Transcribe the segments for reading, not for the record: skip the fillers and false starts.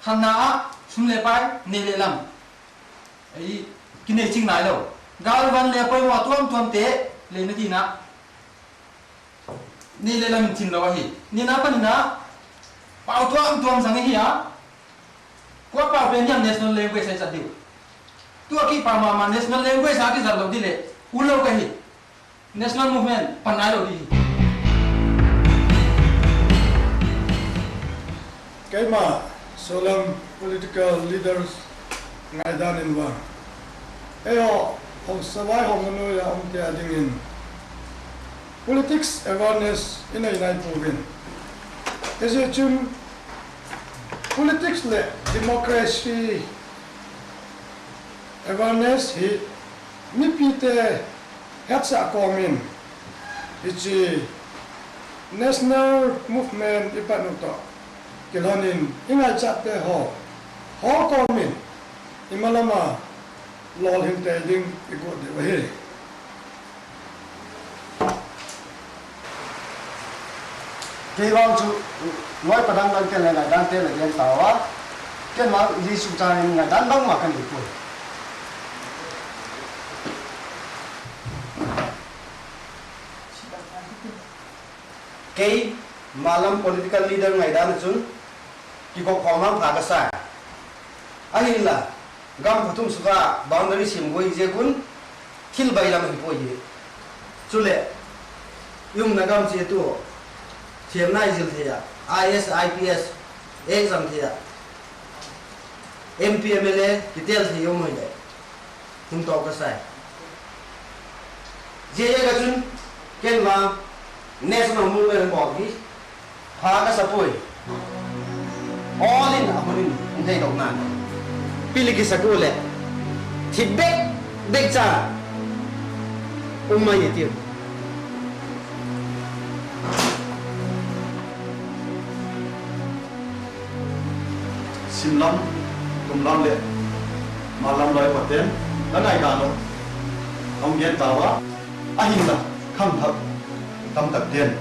khana sumle pai nele lam ai kine ching nai lo galvan le pai wa tuam te le na di na nele lam chin lo hi ni na pa ni na pau tuam sang hi ya kwa pa pe nyam national language sai cha diu tu ki pa ma national language a ki zar lo di le ulo ka hi national movement panai lo di Kaima solam political leaders ngaidan inwa. Eyo om sawai homono ya om te adingin. Politics awareness in a United Province. Is it chun politics le democracy awareness hi mipite hetsa komin. It's national movement ipanuto. Kilonin ingai chatte ho komin imalama lol him Tedim igo de wahi Kaiwang chu loi padang dan ken la dan te la yen tawa ken ma yi su cha ni dan bang ma kan ni pu Kei malam political leader ngai dan chun ki ko khomam pha ka sa ahin la gam phatum suka boundary sim goi je kun thil bai lam hi po ye chule yung nagam che tu thiam nai jil thia IS IPS exam thia MP MLA kitel thi yom hoi le hum to ka sai je ga chun ken ma national movement bo gi Haga sapoi all in apunin hindi dog na piligi sa gule tibek dekcha umay itim simlam tumlam le malam loi paten anai gano ông gen tawa ahinda kham thak tam tak den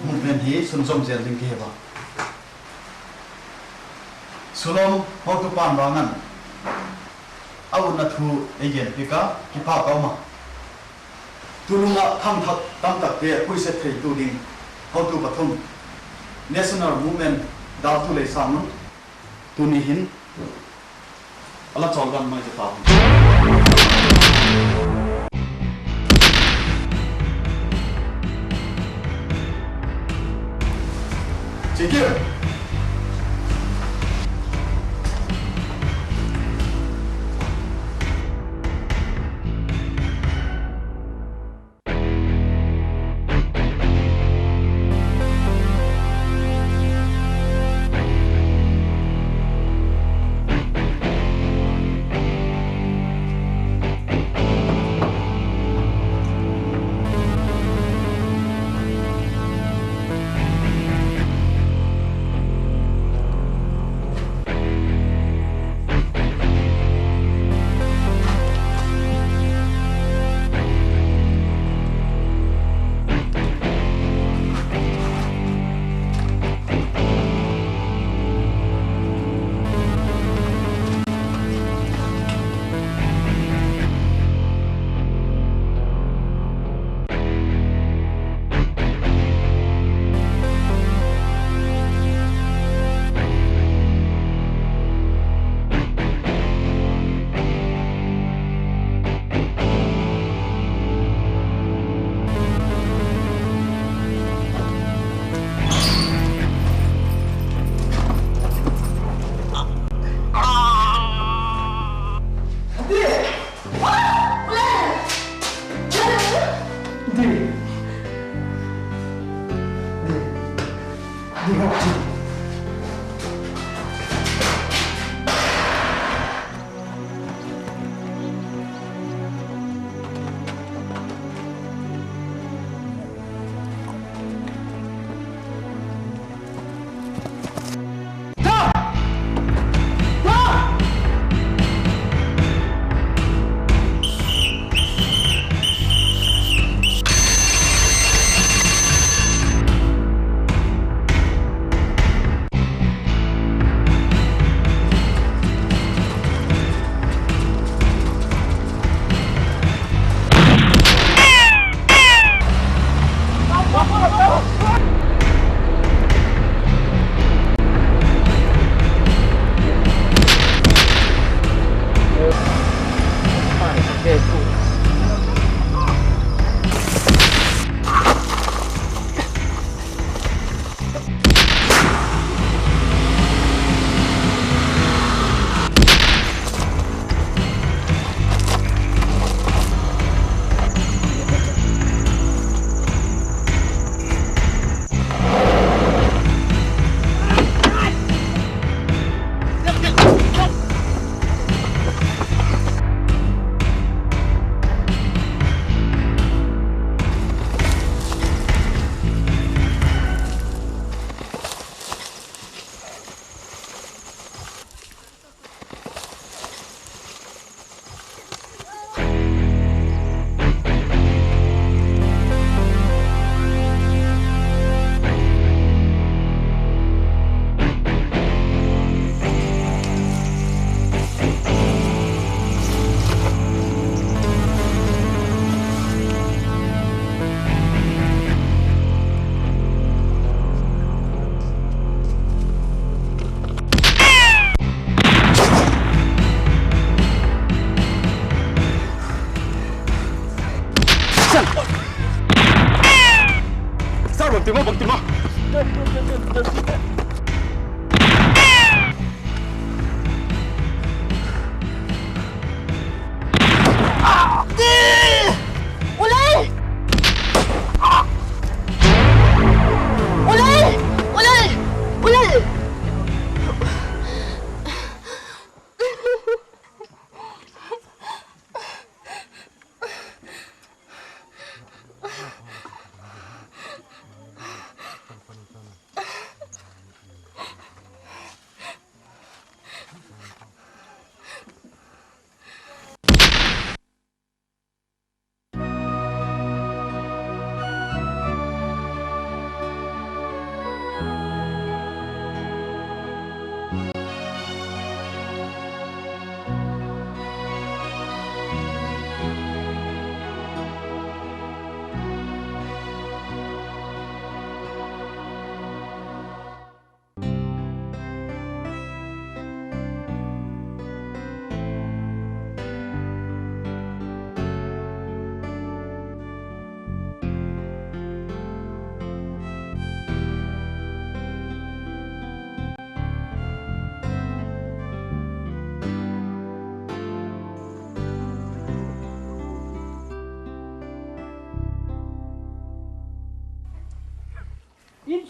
movement hi sunsom zel ding ke ba sulom how to pan bangan au na thu again pika ki pa ka ma tulunga kham thak tam tak te pui se thei tu ding how to pathum national movement dal tu le sam tu ni hin ala chol gan mai ta Take care.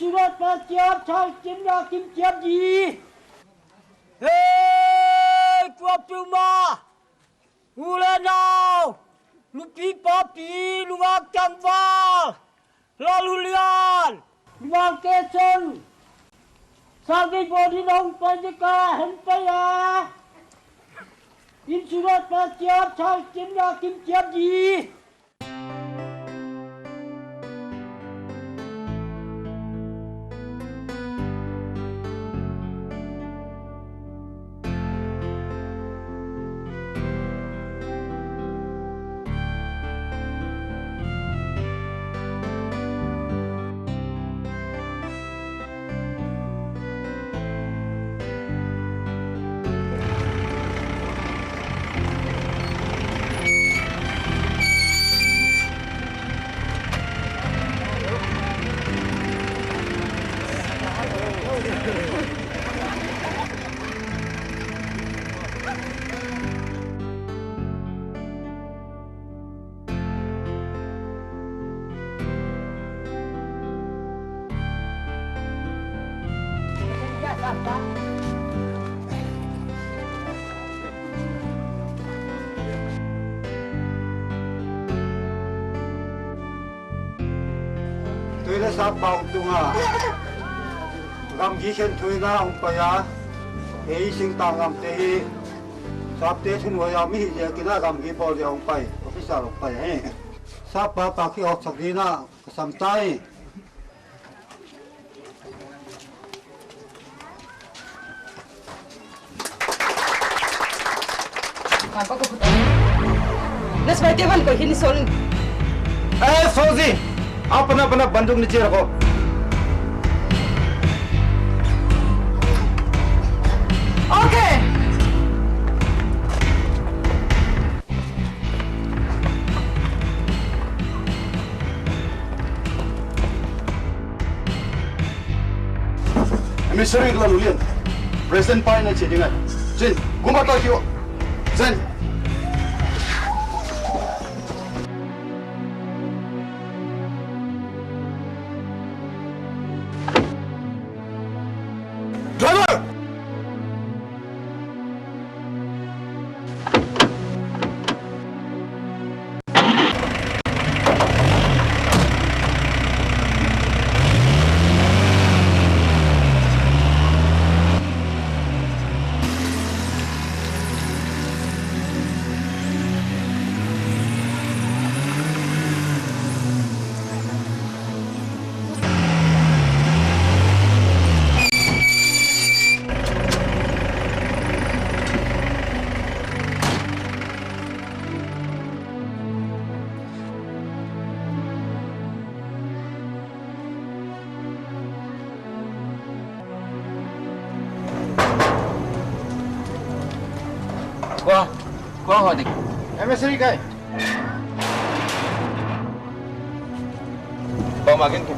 surat paciap chal kimya kim kiap ji. Hei, puap cuma. Ule now. Lupi papi, luang cangval. Lalu lian. Luang keson. Sagi bodi nong pajika hempaya. In surat paciap chal kimya kim kiap ji. Tôi đã sắp bảo tung à gam ghi khen tôi na ông phải à ấy sinh tang gam tê sắp tê thun hoa mi giờ cái na gam ghi bao giờ ông phải officer ông phải hè sắp ba khi học sắc đi na sam tai Apa kau putar? Nas berarti kan kau ini son. Fauzi अपना अपना बंदूक नीचे रखो Okay. Emissary lalu lian. Present pai na cedingan. Jin, gumba tak kio. Zen. Driver! Qua hỏi địch. Emissary kai Bawa makin ku.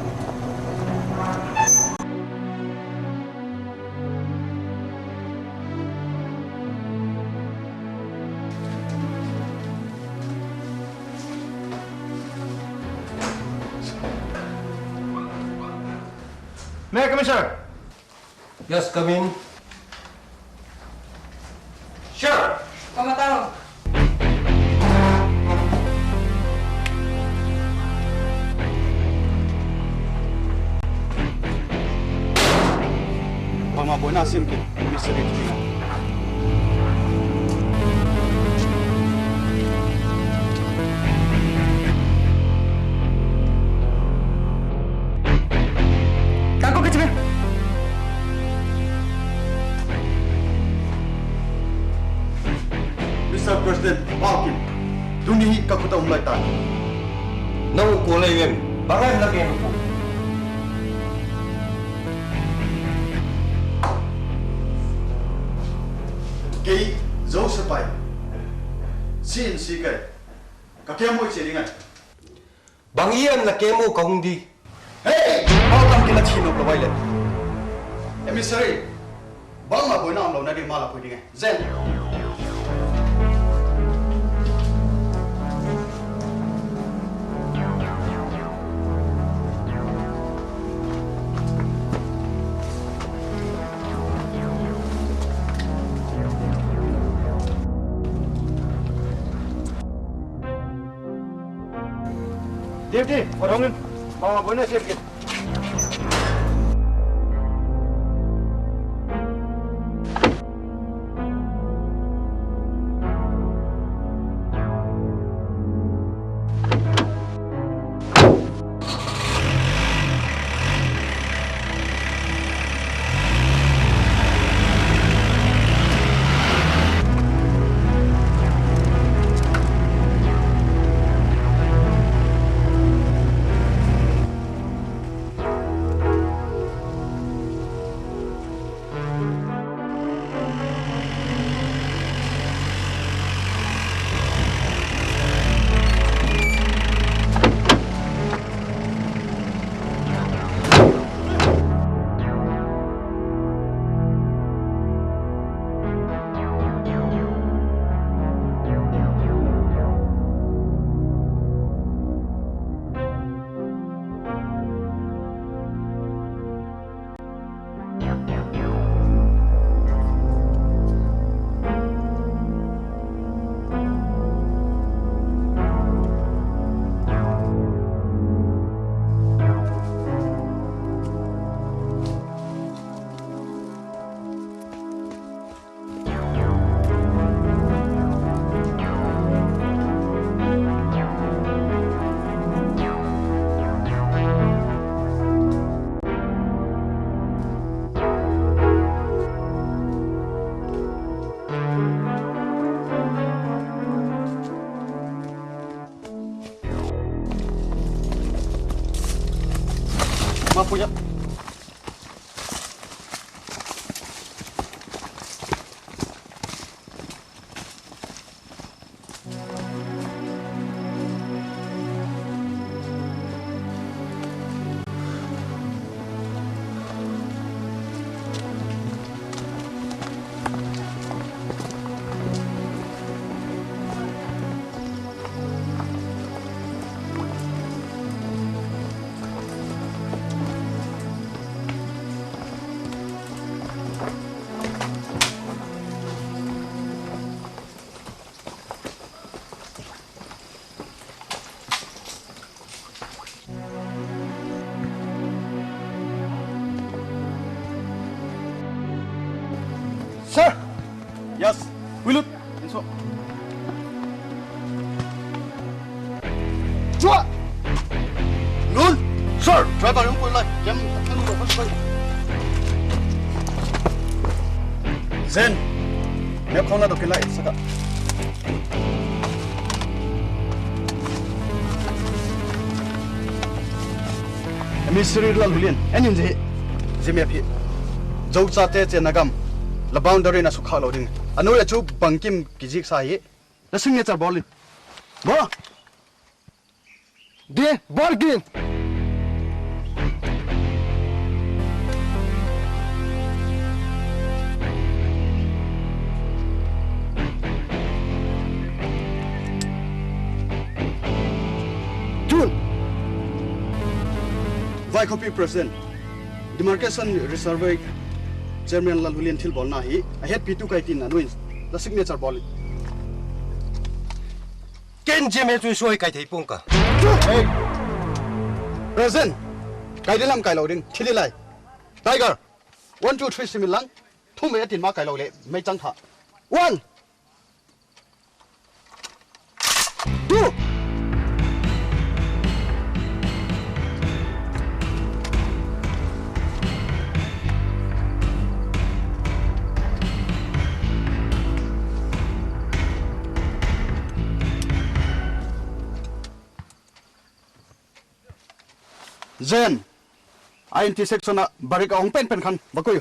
May I come in, sir? Yes, come in. Sure. Kau tahu. Mama boy na sim ke emissary tu. Kau kecil. Mr. President, Walkin. Duni ka kuta umlai tan. Nau ko lay ngem. Bakay na kayo po. Kay zo sepai. Sin si kai. Ka kemo cedingan. Bang iyan na kemo kahung di. Hey, how come kila chino provide? Emissary, bang ma boy na amlo na di mala pwede nga. Zen. Đi, vào đông lên. Vào với nơi xếp kìa. Punya. Sir! Yes, we look. So. Chua! Luôn! Sir! Driver yung pulay. Yan, ano ba? Pasok kayo. Zen! May ako na daw kilay. Saka. Kami siri lal hulian. Anin je. Jimmy api. Jau cha te che nagam. La boundary na sukha loading. Anu ya chu bangkim kijik sa ye. La signature ball. Ba. De ball game. June. Vaiphei President. Demarcation Reserve Chairman Lal Hulian Thil ball na hi a head P2 kai tin anuin the signature ball Ken je me chu soi kai thei pung ka. hey present kai dilam kai loading thili lai Tiger 1 2 3 similang thu me tin ma kai lo le mai chang tha 1 2 Zen, I intersection na barik ang pen kan bagoy.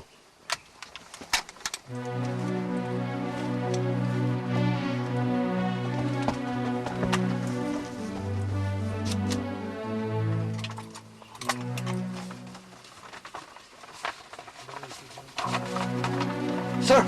Sir.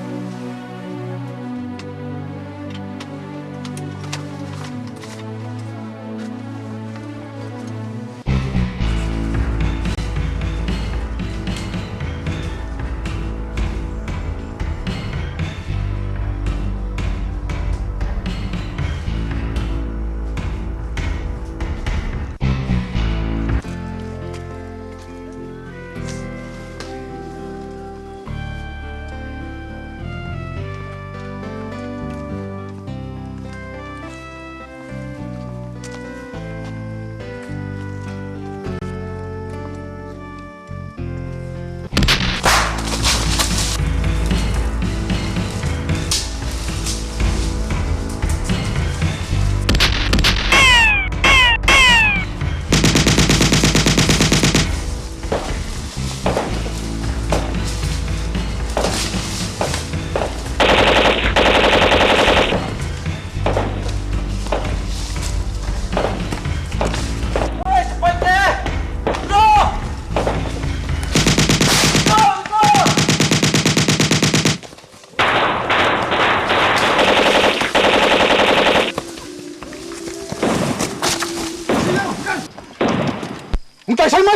ใจใช่ไหม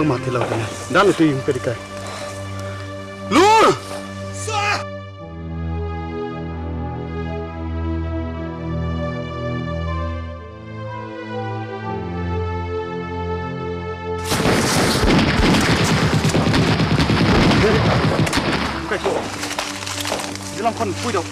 bang mati laut ini. Dan itu yang kedikai. Lu! Kayak kok. Dalam kon pui dong.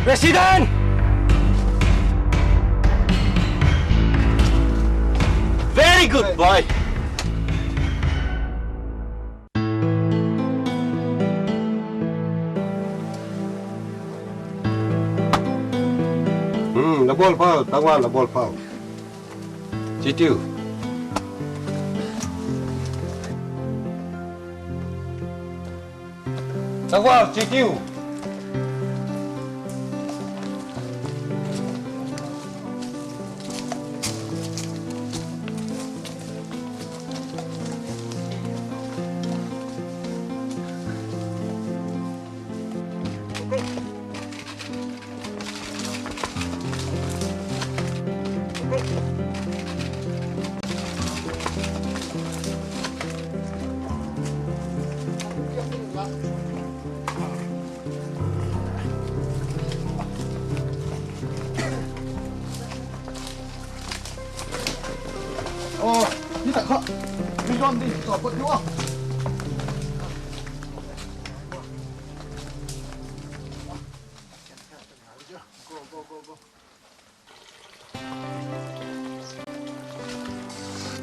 Presiden! Very good, boy. La bol pau, tawal la bol pau. Citiu. Tawal citiu. นี่แต่เขาไม่ยอมดิต่อปวดหัว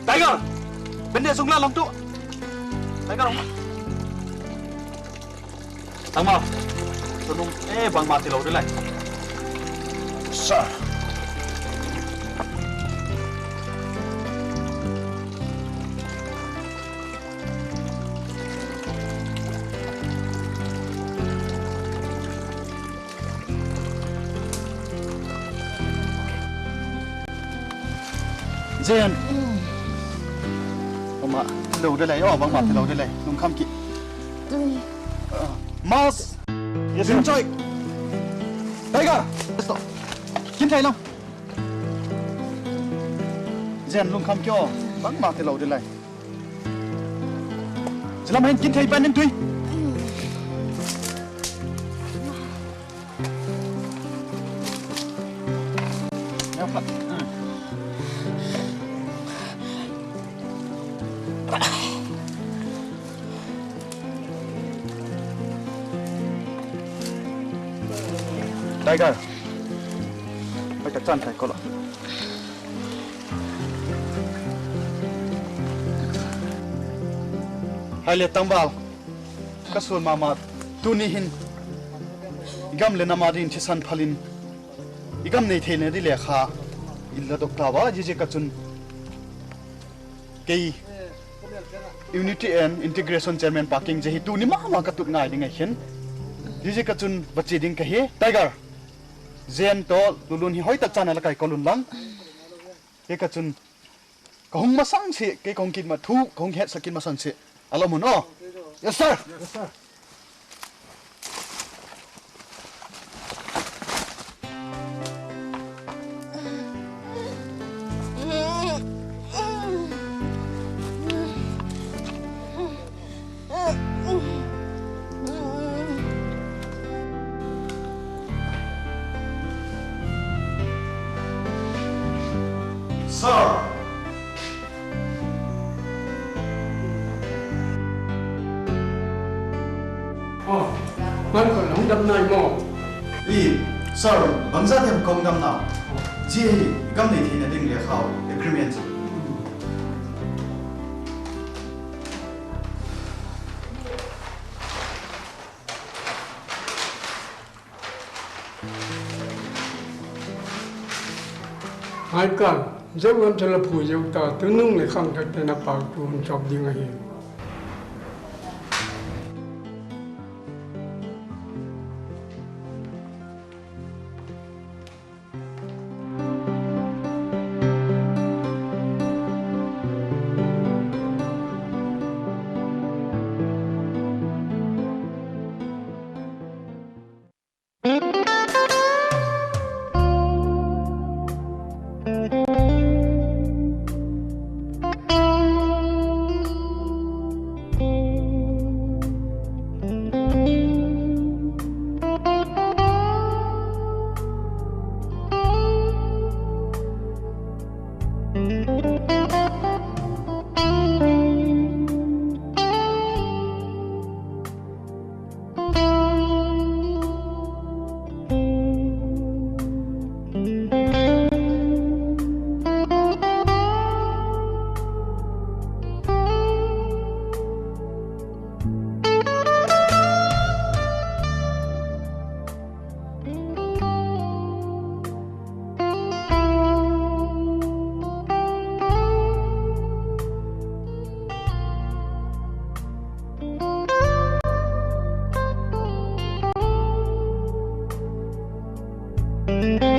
Tiger, benda sunglah long tu. Tiger long. Tang mau. Tunung bang mati lau dulu. Sir. Zen. Oma, lâu đây này, bang mati lâu đây này, nung kham kỹ. Mas. Yes, enjoy. Tiger. Stop. Kim thay long. Zen nung kham kyo, bang mati lâu đây này. Selam hen kim thay pan nên tuy. Apa? Tiger, phải chắc chắn phải có lọ. Hai liệt tăng bao, các xuân mama tu ni hin, igam lên namadin chỉ san phalin, igam này thế này đi lệ kha, illa dokta wa jije kachun, kei Unity and Integration Chairman Parking jehi tu ni mama katuk ngai dingai hin, jije kachun bachi ding kahe Tiger. Zen to lulun hi hoi ta chana la kai kolun lang ke ka chun kong ma sang si ke kong kin ma thu kong het sakin ma sang si alamun no yes sir Sir. Oh, man còn không đâm này mò. Sir, bang za them kong dam na. Ji gam nei thi na ding le khaw agreement. Hai kan, dấu em cho là phù dấu ta từ nung này không thật là bảo tuôn chọc đi ngay. Thank you.